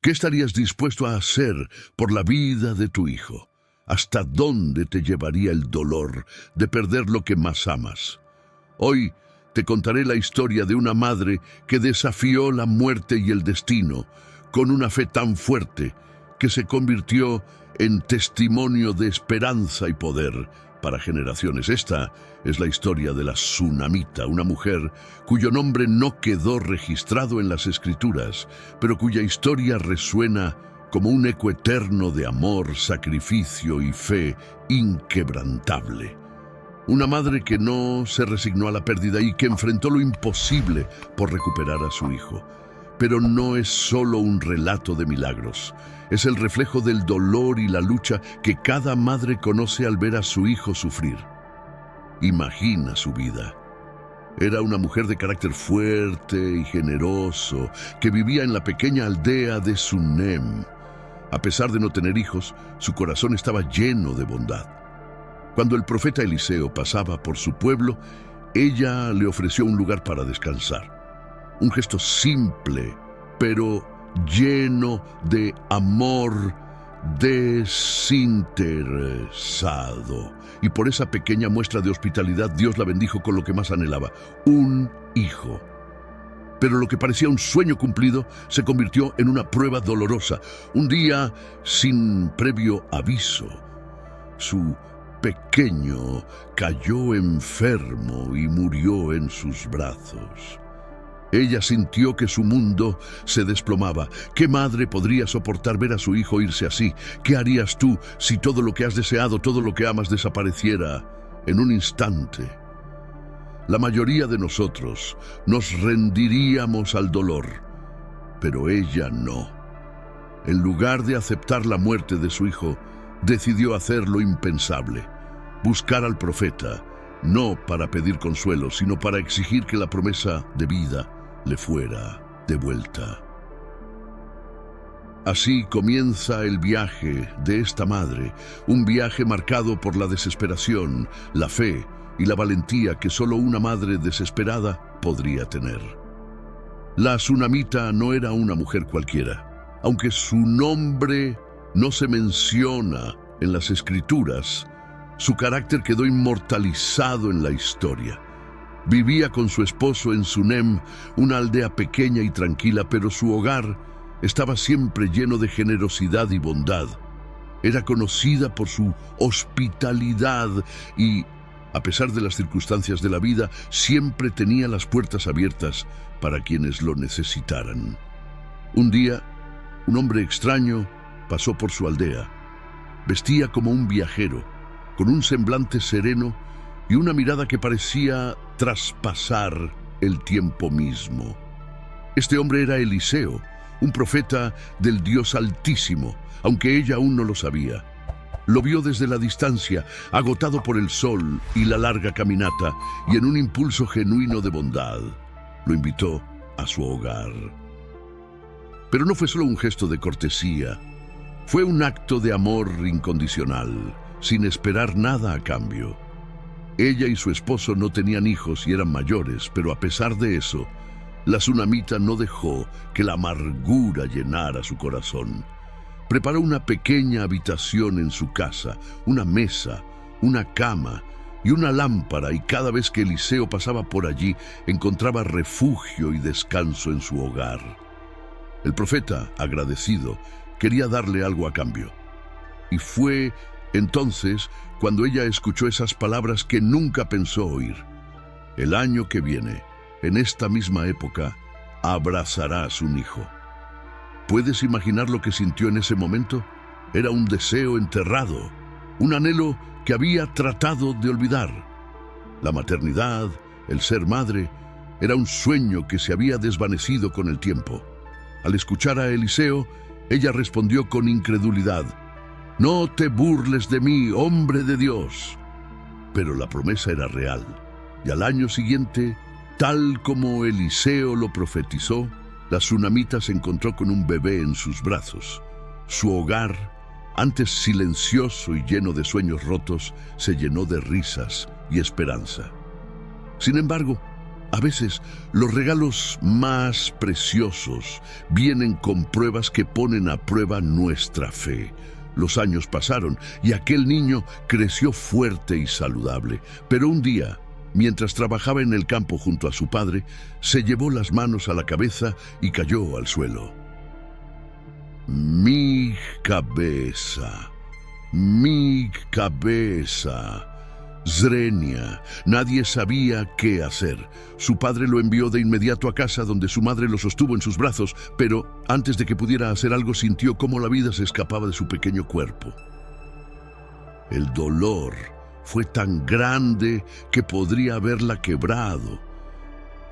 ¿Qué estarías dispuesto a hacer por la vida de tu hijo? ¿Hasta dónde te llevaría el dolor de perder lo que más amas? Hoy te contaré la historia de una madre que desafió la muerte y el destino con una fe tan fuerte que se convirtió en testimonio de esperanza y poder para generaciones. Esta es la historia de la Tsunamita, una mujer cuyo nombre no quedó registrado en las escrituras, pero cuya historia resuena como un eco eterno de amor, sacrificio y fe inquebrantable. Una madre que no se resignó a la pérdida y que enfrentó lo imposible por recuperar a su hijo. Pero no es solo un relato de milagros, es el reflejo del dolor y la lucha que cada madre conoce al ver a su hijo sufrir. Imagina su vida. Era una mujer de carácter fuerte y generoso que vivía en la pequeña aldea de Sunem. A pesar de no tener hijos, su corazón estaba lleno de bondad. Cuando el profeta Eliseo pasaba por su pueblo, ella le ofreció un lugar para descansar. Un gesto simple, pero lleno de amor desinteresado. Y por esa pequeña muestra de hospitalidad, Dios la bendijo con lo que más anhelaba: un hijo. Pero lo que parecía un sueño cumplido se convirtió en una prueba dolorosa. Un día, sin previo aviso, su pequeño cayó enfermo y murió en sus brazos. Ella sintió que su mundo se desplomaba. ¿Qué madre podría soportar ver a su hijo irse así? ¿Qué harías tú si todo lo que has deseado, todo lo que amas desapareciera en un instante? La mayoría de nosotros nos rendiríamos al dolor, pero ella no. En lugar de aceptar la muerte de su hijo, decidió hacer lo impensable: buscar al profeta, no para pedir consuelo, sino para exigir que la promesa de vida le fuera devuelta. Así comienza el viaje de esta madre, un viaje marcado por la desesperación, la fe y la valentía que solo una madre desesperada podría tener. La Tsunamita no era una mujer cualquiera. Aunque su nombre no se menciona en las escrituras, su carácter quedó inmortalizado en la historia. Vivía con su esposo en Sunem, una aldea pequeña y tranquila, pero su hogar estaba siempre lleno de generosidad y bondad. Era conocida por su hospitalidad y, a pesar de las circunstancias de la vida, siempre tenía las puertas abiertas para quienes lo necesitaran. Un día, un hombre extraño pasó por su aldea. Vestía como un viajero, con un semblante sereno y una mirada que parecía traspasar el tiempo mismo. Este hombre era Eliseo, un profeta del Dios Altísimo, aunque ella aún no lo sabía. Lo vio desde la distancia, agotado por el sol y la larga caminata, y en un impulso genuino de bondad, lo invitó a su hogar. Pero no fue solo un gesto de cortesía, fue un acto de amor incondicional, sin esperar nada a cambio. Ella y su esposo no tenían hijos y eran mayores, pero a pesar de eso, la Tsunamita no dejó que la amargura llenara su corazón. Preparó una pequeña habitación en su casa, una mesa, una cama y una lámpara, y cada vez que Eliseo pasaba por allí, encontraba refugio y descanso en su hogar. El profeta, agradecido, quería darle algo a cambio. Y fue entonces cuando ella escuchó esas palabras que nunca pensó oír: el año que viene, en esta misma época, abrazarás un hijo. ¿Puedes imaginar lo que sintió en ese momento? Era un deseo enterrado, un anhelo que había tratado de olvidar. La maternidad, el ser madre, era un sueño que se había desvanecido con el tiempo. Al escuchar a Eliseo, ella respondió con incredulidad: «No te burles de mí, hombre de Dios». Pero la promesa era real, y al año siguiente, tal como Eliseo lo profetizó, la Tsunamita se encontró con un bebé en sus brazos. Su hogar, antes silencioso y lleno de sueños rotos, se llenó de risas y esperanza. Sin embargo, A veces, los regalos más preciosos vienen con pruebas que ponen a prueba nuestra fe. Los años pasaron y aquel niño creció fuerte y saludable. Pero un día, mientras trabajaba en el campo junto a su padre, se llevó las manos a la cabeza y cayó al suelo. Mi cabeza, mi cabeza. Zrenia. Nadie sabía qué hacer. Su padre lo envió de inmediato a casa, donde su madre lo sostuvo en sus brazos, pero antes de que pudiera hacer algo sintió cómo la vida se escapaba de su pequeño cuerpo. El dolor fue tan grande que podría haberla quebrado.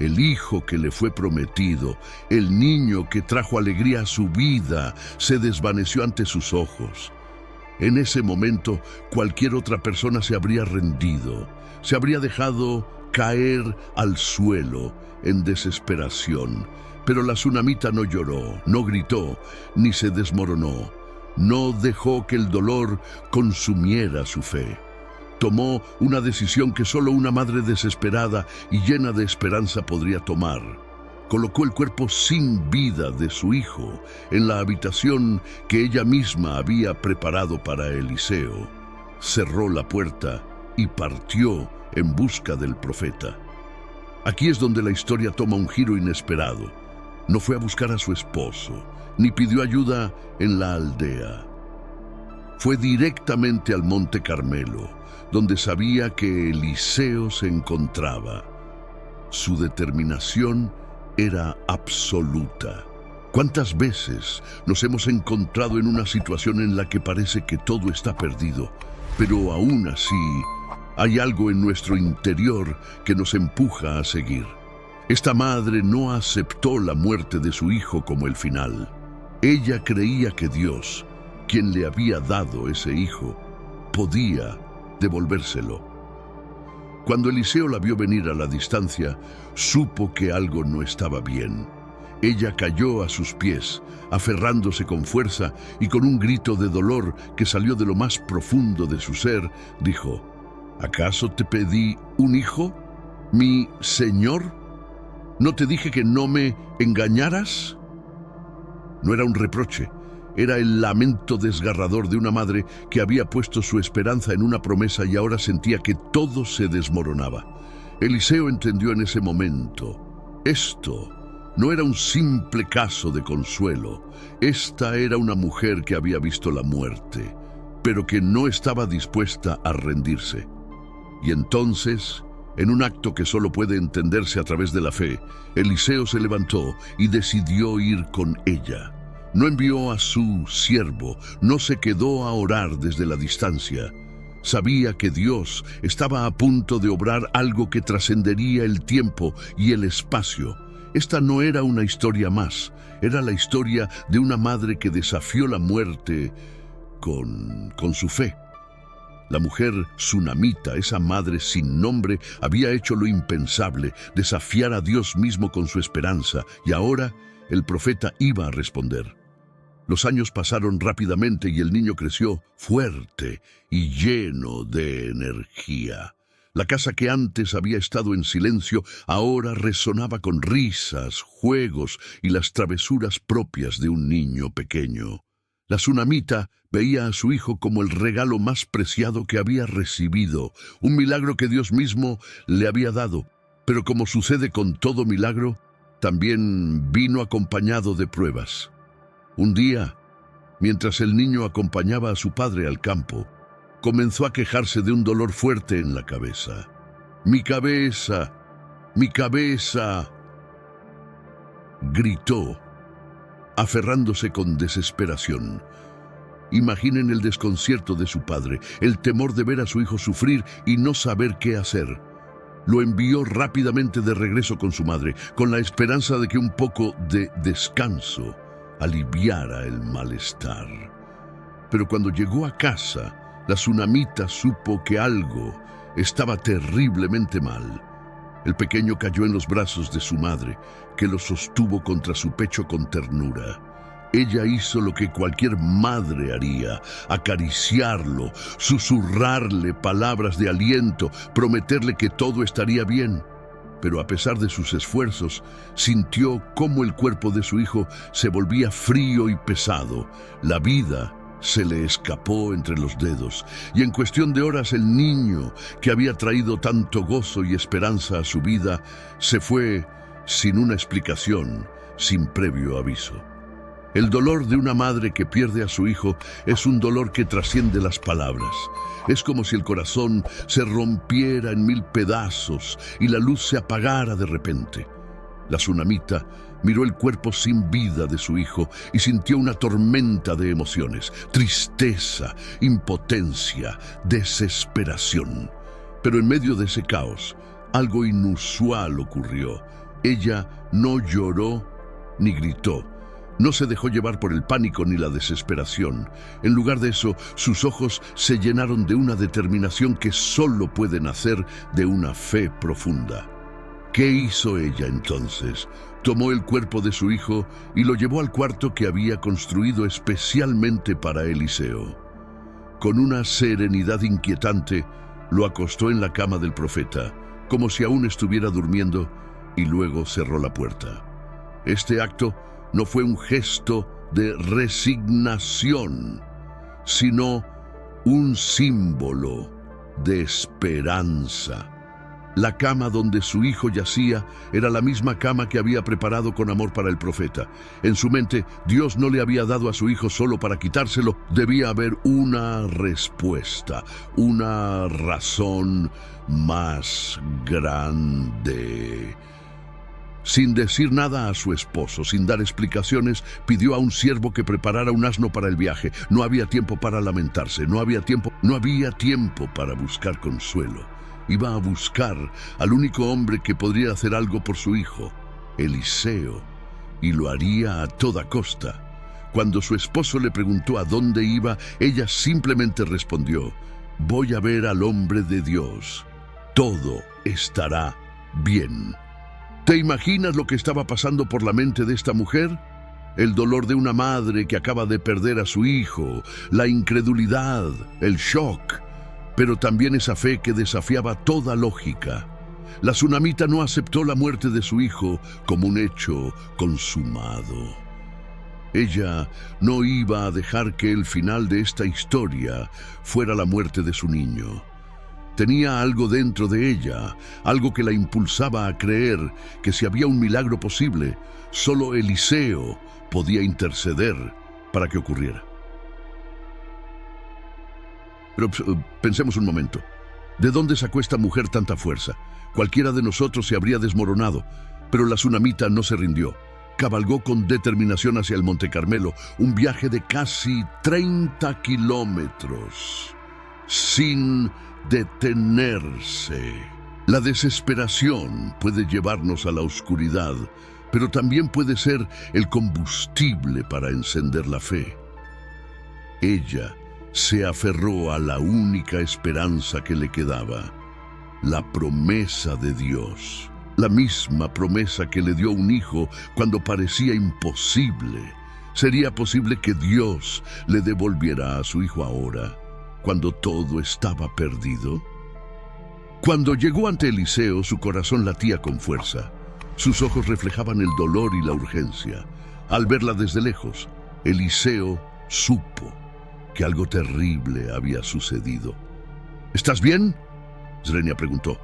El hijo que le fue prometido, el niño que trajo alegría a su vida, se desvaneció ante sus ojos. En ese momento, cualquier otra persona se habría rendido, se habría dejado caer al suelo en desesperación. Pero la tsunamita no lloró, no gritó, ni se desmoronó. No dejó que el dolor consumiera su fe. Tomó una decisión que solo una madre desesperada y llena de esperanza podría tomar. Colocó el cuerpo sin vida de su hijo en la habitación que ella misma había preparado para Eliseo. Cerró la puerta y partió en busca del profeta. Aquí es donde la historia toma un giro inesperado. No fue a buscar a su esposo, ni pidió ayuda en la aldea. Fue directamente al Monte Carmelo, donde sabía que Eliseo se encontraba. Su determinación era absoluta. ¿Cuántas veces nos hemos encontrado en una situación en la que parece que todo está perdido, pero aún así hay algo en nuestro interior que nos empuja a seguir? Esta madre no aceptó la muerte de su hijo como el final. Ella creía que Dios, quien le había dado ese hijo, podía devolvérselo. Cuando Eliseo la vio venir a la distancia, supo que algo no estaba bien. Ella cayó a sus pies, aferrándose con fuerza, y con un grito de dolor que salió de lo más profundo de su ser, dijo: ¿Acaso te pedí un hijo, mi señor? ¿No te dije que no me engañaras? No era un reproche. Era el lamento desgarrador de una madre que había puesto su esperanza en una promesa y ahora sentía que todo se desmoronaba. Eliseo entendió en ese momento: esto no era un simple caso de consuelo. Esta era una mujer que había visto la muerte, pero que no estaba dispuesta a rendirse. Y entonces, en un acto que solo puede entenderse a través de la fe, Eliseo se levantó y decidió ir con ella. No envió a su siervo, no se quedó a orar desde la distancia. Sabía que Dios estaba a punto de obrar algo que trascendería el tiempo y el espacio. Esta no era una historia más, era la historia de una madre que desafió la muerte con su fe. La mujer tsunamita, esa madre sin nombre, había hecho lo impensable, desafiar a Dios mismo con su esperanza, y ahora el profeta iba a responder. Los años pasaron rápidamente y el niño creció fuerte y lleno de energía. La casa que antes había estado en silencio ahora resonaba con risas, juegos y las travesuras propias de un niño pequeño. La tsunamita veía a su hijo como el regalo más preciado que había recibido, un milagro que Dios mismo le había dado. Pero como sucede con todo milagro, también vino acompañado de pruebas. Un día, mientras el niño acompañaba a su padre al campo, comenzó a quejarse de un dolor fuerte en la cabeza. ¡Mi cabeza! ¡Mi cabeza!, gritó, aferrándose con desesperación. Imaginen el desconcierto de su padre, el temor de ver a su hijo sufrir y no saber qué hacer. Lo envió rápidamente de regreso con su madre, con la esperanza de que un poco de descanso aliviara el malestar. Pero cuando llegó a casa, la tsunamita supo que algo estaba terriblemente mal. El pequeño cayó en los brazos de su madre, que lo sostuvo contra su pecho con ternura. Ella hizo lo que cualquier madre haría: acariciarlo, susurrarle palabras de aliento, prometerle que todo estaría bien. pero a pesar de sus esfuerzos, sintió cómo el cuerpo de su hijo se volvía frío y pesado. La vida se le escapó entre los dedos, y en cuestión de horas el niño, que había traído tanto gozo y esperanza a su vida, se fue sin una explicación, sin previo aviso. El dolor de una madre que pierde a su hijo es un dolor que trasciende las palabras. Es como si el corazón se rompiera en mil pedazos y la luz se apagara de repente. La tsunamita miró el cuerpo sin vida de su hijo y sintió una tormenta de emociones: tristeza, impotencia, desesperación. Pero en medio de ese caos, algo inusual ocurrió. Ella no lloró ni gritó. No se dejó llevar por el pánico ni la desesperación. En lugar de eso, sus ojos se llenaron de una determinación que solo puede nacer de una fe profunda. ¿Qué hizo ella entonces? Tomó el cuerpo de su hijo y lo llevó al cuarto que había construido especialmente para Eliseo. Con una serenidad inquietante, lo acostó en la cama del profeta, como si aún estuviera durmiendo, y luego cerró la puerta. Este acto no fue un gesto de resignación, sino un símbolo de esperanza. La cama donde su hijo yacía era la misma cama que había preparado con amor para el profeta. En su mente, Dios no le había dado a su hijo solo para quitárselo. Debía haber una respuesta, una razón más grande. Sin decir nada a su esposo, sin dar explicaciones, pidió a un siervo que preparara un asno para el viaje. No había tiempo para lamentarse, no había tiempo para buscar consuelo. Iba a buscar al único hombre que podría hacer algo por su hijo, Eliseo, y lo haría a toda costa. Cuando su esposo le preguntó a dónde iba, ella simplemente respondió: voy a ver al hombre de Dios. Todo estará bien. ¿Te imaginas lo que estaba pasando por la mente de esta mujer? El dolor de una madre que acaba de perder a su hijo, la incredulidad, el shock, pero también esa fe que desafiaba toda lógica. La tsunamita no aceptó la muerte de su hijo como un hecho consumado. Ella no iba a dejar que el final de esta historia fuera la muerte de su niño. Tenía algo dentro de ella, algo que la impulsaba a creer que si había un milagro posible, solo Eliseo podía interceder para que ocurriera. Pero pensemos un momento. ¿De dónde sacó esta mujer tanta fuerza? Cualquiera de nosotros se habría desmoronado, pero la tsunamita no se rindió. Cabalgó con determinación hacia el Monte Carmelo, un viaje de casi 30 kilómetros, sin detenerse. La desesperación puede llevarnos a la oscuridad, pero también puede ser el combustible para encender la fe. Ella se aferró a la única esperanza que le quedaba, la promesa de Dios, la misma promesa que le dio un hijo cuando parecía imposible. ¿Sería posible que Dios le devolviera a su hijo ahora, cuando todo estaba perdido? Cuando llegó ante Eliseo, su corazón latía con fuerza. Sus ojos reflejaban el dolor y la urgencia. Al verla desde lejos, Eliseo supo que algo terrible había sucedido. ¿Estás bien?, Zrenia preguntó.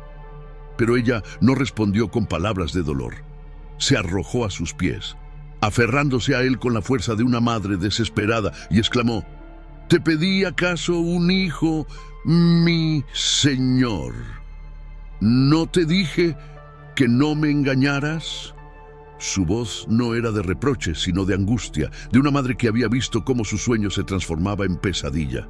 Pero ella no respondió con palabras de dolor. Se arrojó a sus pies, aferrándose a él con la fuerza de una madre desesperada, y exclamó: ¿te pedí acaso un hijo, mi señor? ¿No te dije que no me engañaras? Su voz no era de reproche, sino de angustia, de una madre que había visto cómo su sueño se transformaba en pesadilla.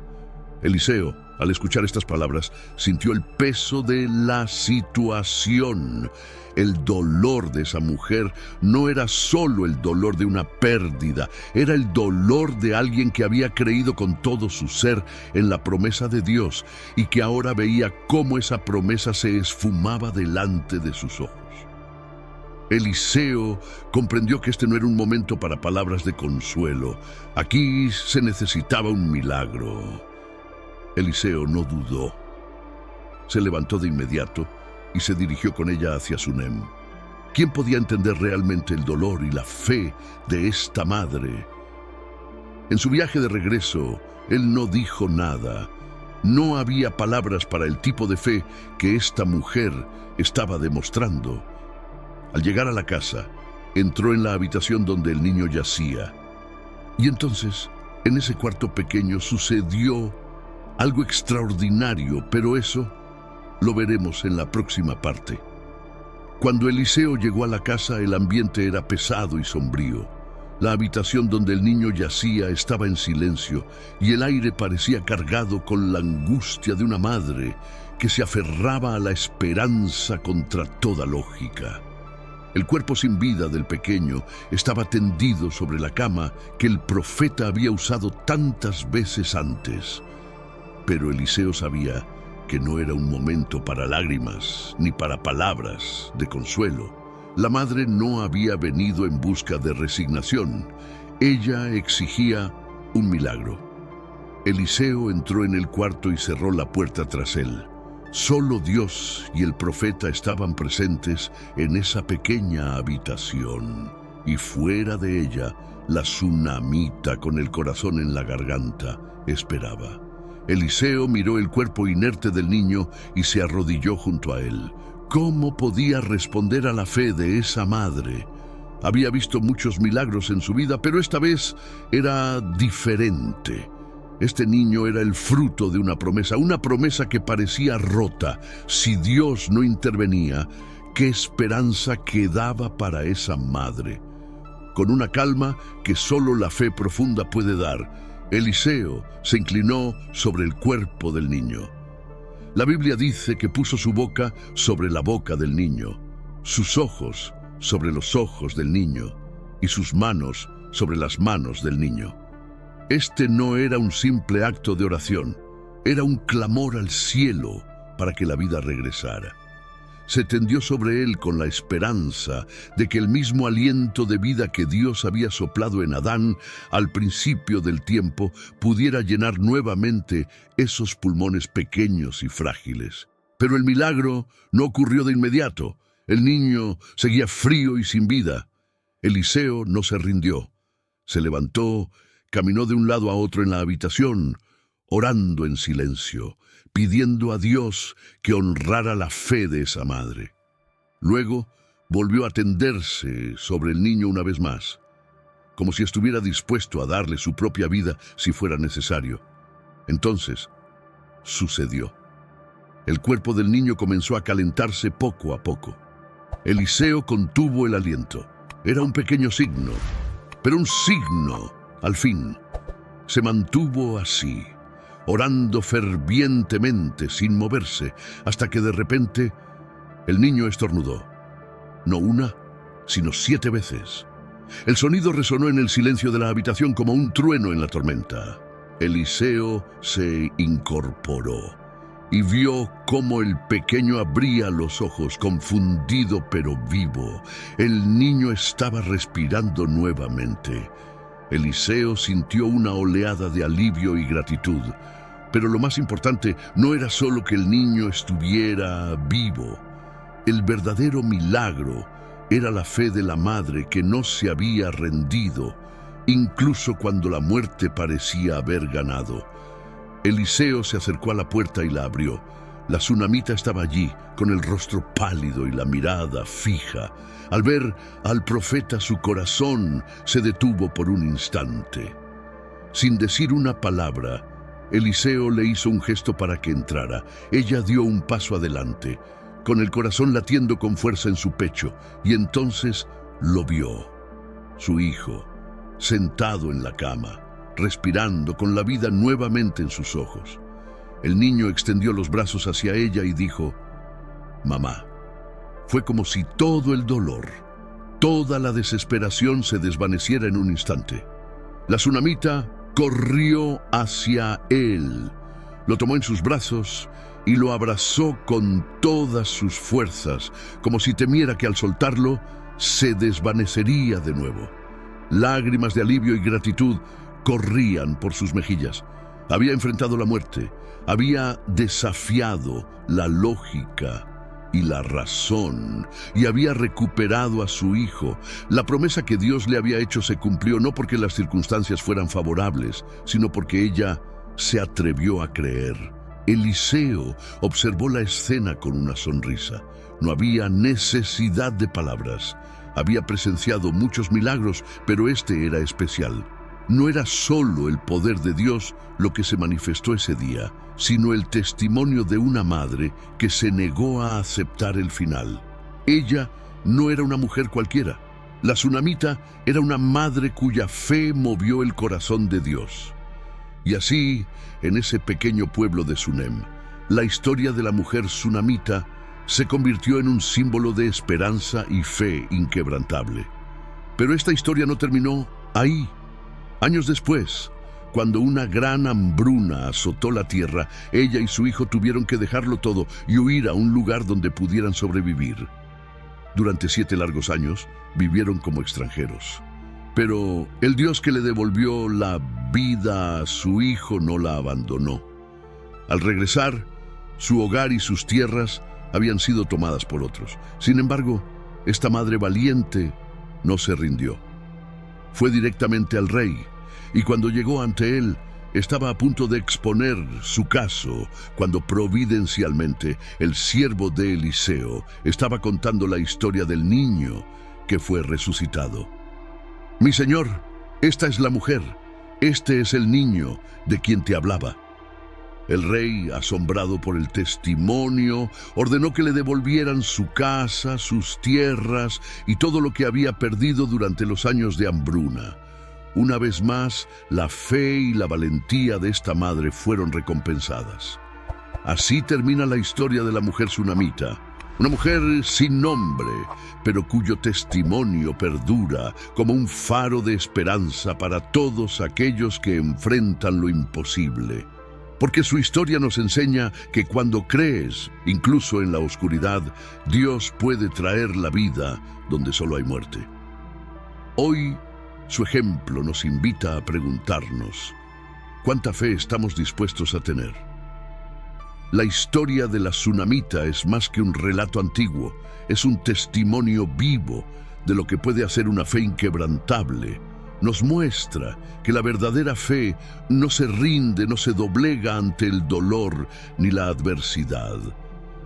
Eliseo, al escuchar estas palabras, sintió el peso de la situación. El dolor de esa mujer no era solo el dolor de una pérdida, era el dolor de alguien que había creído con todo su ser en la promesa de Dios y que ahora veía cómo esa promesa se esfumaba delante de sus ojos. Eliseo comprendió que este no era un momento para palabras de consuelo. Aquí se necesitaba un milagro. Eliseo no dudó. Se levantó de inmediato y se dirigió con ella hacia Sunem. ¿Quién podía entender realmente el dolor y la fe de esta madre? En su viaje de regreso, él no dijo nada. No había palabras para el tipo de fe que esta mujer estaba demostrando. Al llegar a la casa, entró en la habitación donde el niño yacía. Y entonces, en ese cuarto pequeño sucedió algo extraordinario, pero eso lo veremos en la próxima parte. Cuando Eliseo llegó a la casa, el ambiente era pesado y sombrío. La habitación donde el niño yacía estaba en silencio y el aire parecía cargado con la angustia de una madre que se aferraba a la esperanza contra toda lógica. El cuerpo sin vida del pequeño estaba tendido sobre la cama que el profeta había usado tantas veces antes. Pero Eliseo sabía que no era un momento para lágrimas ni para palabras de consuelo. La madre no había venido en busca de resignación. Ella exigía un milagro. Eliseo entró en el cuarto y cerró la puerta tras él. Solo Dios y el profeta estaban presentes en esa pequeña habitación. Y fuera de ella, la tsunamita con el corazón en la garganta esperaba. Eliseo miró el cuerpo inerte del niño y se arrodilló junto a él. ¿Cómo podía responder a la fe de esa madre? Había visto muchos milagros en su vida, pero esta vez era diferente. Este niño era el fruto de una promesa que parecía rota. Si Dios no intervenía, ¿qué esperanza quedaba para esa madre? Con una calma que solo la fe profunda puede dar, Eliseo se inclinó sobre el cuerpo del niño. La Biblia dice que puso su boca sobre la boca del niño, sus ojos sobre los ojos del niño y sus manos sobre las manos del niño. Este no era un simple acto de oración, era un clamor al cielo para que la vida regresara. Se tendió sobre él con la esperanza de que el mismo aliento de vida que Dios había soplado en Adán al principio del tiempo pudiera llenar nuevamente esos pulmones pequeños y frágiles. Pero el milagro no ocurrió de inmediato. El niño seguía frío y sin vida. Eliseo no se rindió. Se levantó, caminó de un lado a otro en la habitación, orando en silencio, pidiendo a Dios que honrara la fe de esa madre. Luego volvió a tenderse sobre el niño una vez más, como si estuviera dispuesto a darle su propia vida si fuera necesario. Entonces, sucedió. El cuerpo del niño comenzó a calentarse poco a poco. Eliseo contuvo el aliento. Era un pequeño signo, pero un signo, al fin. Se mantuvo así, orando fervientemente, sin moverse, hasta que de repente el niño estornudó. No una, sino 7 veces. El sonido resonó en el silencio de la habitación como un trueno en la tormenta. Eliseo se incorporó y vio cómo el pequeño abría los ojos, confundido pero vivo. El niño estaba respirando nuevamente. Eliseo sintió una oleada de alivio y gratitud. Pero lo más importante no era solo que el niño estuviera vivo. El verdadero milagro era la fe de la madre que no se había rendido, incluso cuando la muerte parecía haber ganado. Eliseo se acercó a la puerta y la abrió. La tsunamita estaba allí, con el rostro pálido y la mirada fija. Al ver al profeta, su corazón se detuvo por un instante. Sin decir una palabra, Eliseo le hizo un gesto para que entrara. Ella dio un paso adelante, con el corazón latiendo con fuerza en su pecho, y entonces lo vio. Su hijo, sentado en la cama, respirando con la vida nuevamente en sus ojos. El niño extendió los brazos hacia ella y dijo: «Mamá». Fue como si todo el dolor, toda la desesperación se desvaneciera en un instante. La tsunamita corrió hacia él, lo tomó en sus brazos y lo abrazó con todas sus fuerzas, como si temiera que al soltarlo se desvanecería de nuevo. Lágrimas de alivio y gratitud corrían por sus mejillas. Había enfrentado la muerte, había desafiado la lógica y la razón, y había recuperado a su hijo. La promesa que Dios le había hecho se cumplió no porque las circunstancias fueran favorables, sino porque ella se atrevió a creer. Eliseo observó la escena con una sonrisa. No había necesidad de palabras. Había presenciado muchos milagros, pero este era especial. No era solo el poder de Dios lo que se manifestó ese día, sino el testimonio de una madre que se negó a aceptar el final. Ella no era una mujer cualquiera. La tsunamita era una madre cuya fe movió el corazón de Dios. Y así, en ese pequeño pueblo de Sunem, la historia de la mujer tsunamita se convirtió en un símbolo de esperanza y fe inquebrantable. Pero esta historia no terminó ahí. Años después, cuando una gran hambruna azotó la tierra, ella y su hijo tuvieron que dejarlo todo y huir a un lugar donde pudieran sobrevivir. Durante 7 largos años vivieron como extranjeros. Pero el Dios que le devolvió la vida a su hijo no la abandonó. Al regresar, su hogar y sus tierras habían sido tomadas por otros. Sin embargo, esta madre valiente no se rindió. Fue directamente al rey, y cuando llegó ante él, estaba a punto de exponer su caso, cuando providencialmente el siervo de Eliseo estaba contando la historia del niño que fue resucitado. «Mi señor, esta es la mujer, este es el niño de quien te hablaba». El rey, asombrado por el testimonio, ordenó que le devolvieran su casa, sus tierras y todo lo que había perdido durante los años de hambruna. Una vez más, la fe y la valentía de esta madre fueron recompensadas. Así termina la historia de la mujer tsunamita, una mujer sin nombre, pero cuyo testimonio perdura como un faro de esperanza para todos aquellos que enfrentan lo imposible. Porque su historia nos enseña que cuando crees, incluso en la oscuridad, Dios puede traer la vida donde solo hay muerte. Hoy, su ejemplo nos invita a preguntarnos, ¿cuánta fe estamos dispuestos a tener? La historia de la tsunamita es más que un relato antiguo, es un testimonio vivo de lo que puede hacer una fe inquebrantable. Nos muestra que la verdadera fe no se rinde, no se doblega ante el dolor ni la adversidad.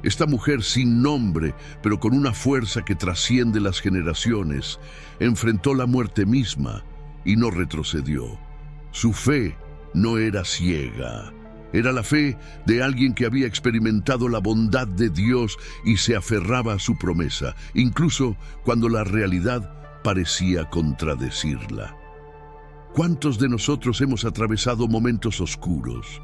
Esta mujer sin nombre, pero con una fuerza que trasciende las generaciones, enfrentó la muerte misma y no retrocedió. Su fe no era ciega. Era la fe de alguien que había experimentado la bondad de Dios y se aferraba a su promesa, incluso cuando la realidad parecía contradecirla. ¿Cuántos de nosotros hemos atravesado momentos oscuros?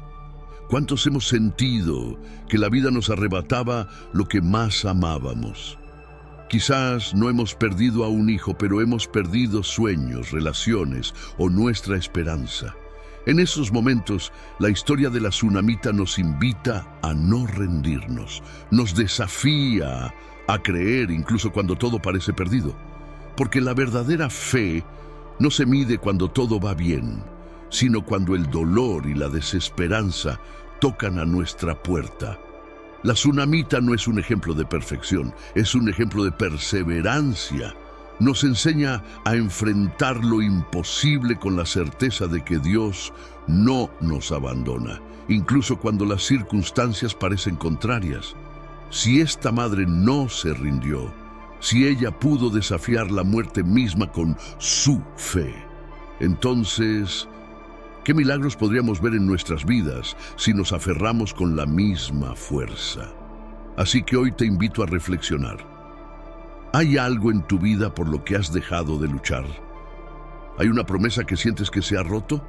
¿Cuántos hemos sentido que la vida nos arrebataba lo que más amábamos? Quizás no hemos perdido a un hijo, pero hemos perdido sueños, relaciones o nuestra esperanza. En esos momentos, la historia de la tsunamita nos invita a no rendirnos, nos desafía a creer incluso cuando todo parece perdido. Porque la verdadera fe no se mide cuando todo va bien, sino cuando el dolor y la desesperanza tocan a nuestra puerta. La tsunamita no es un ejemplo de perfección, es un ejemplo de perseverancia. Nos enseña a enfrentar lo imposible con la certeza de que Dios no nos abandona, incluso cuando las circunstancias parecen contrarias. Si esta madre no se rindió, si ella pudo desafiar la muerte misma con su fe, entonces, ¿qué milagros podríamos ver en nuestras vidas si nos aferramos con la misma fuerza? Así que hoy te invito a reflexionar. ¿Hay algo en tu vida por lo que has dejado de luchar? ¿Hay una promesa que sientes que se ha roto?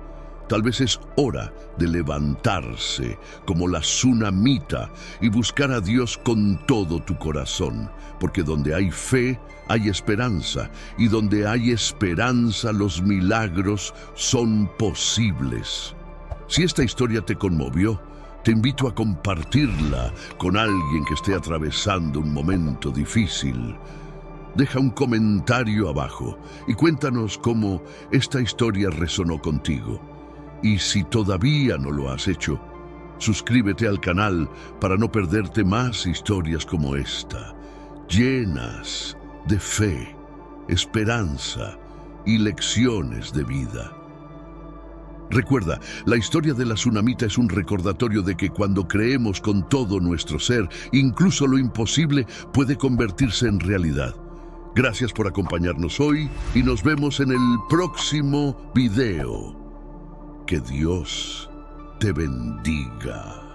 Tal vez es hora de levantarse como la tsunamita y buscar a Dios con todo tu corazón, porque donde hay fe, hay esperanza, y donde hay esperanza, los milagros son posibles. Si esta historia te conmovió, te invito a compartirla con alguien que esté atravesando un momento difícil. Deja un comentario abajo y cuéntanos cómo esta historia resonó contigo. Y si todavía no lo has hecho, Suscríbete al canal para no perderte más historias como esta, llenas de fe, esperanza y lecciones de vida. Recuerda, la historia de la tsunamita es un recordatorio de que cuando creemos con todo nuestro ser, incluso lo imposible puede convertirse en realidad. Gracias por acompañarnos hoy y nos vemos en el próximo video. Que Dios te bendiga.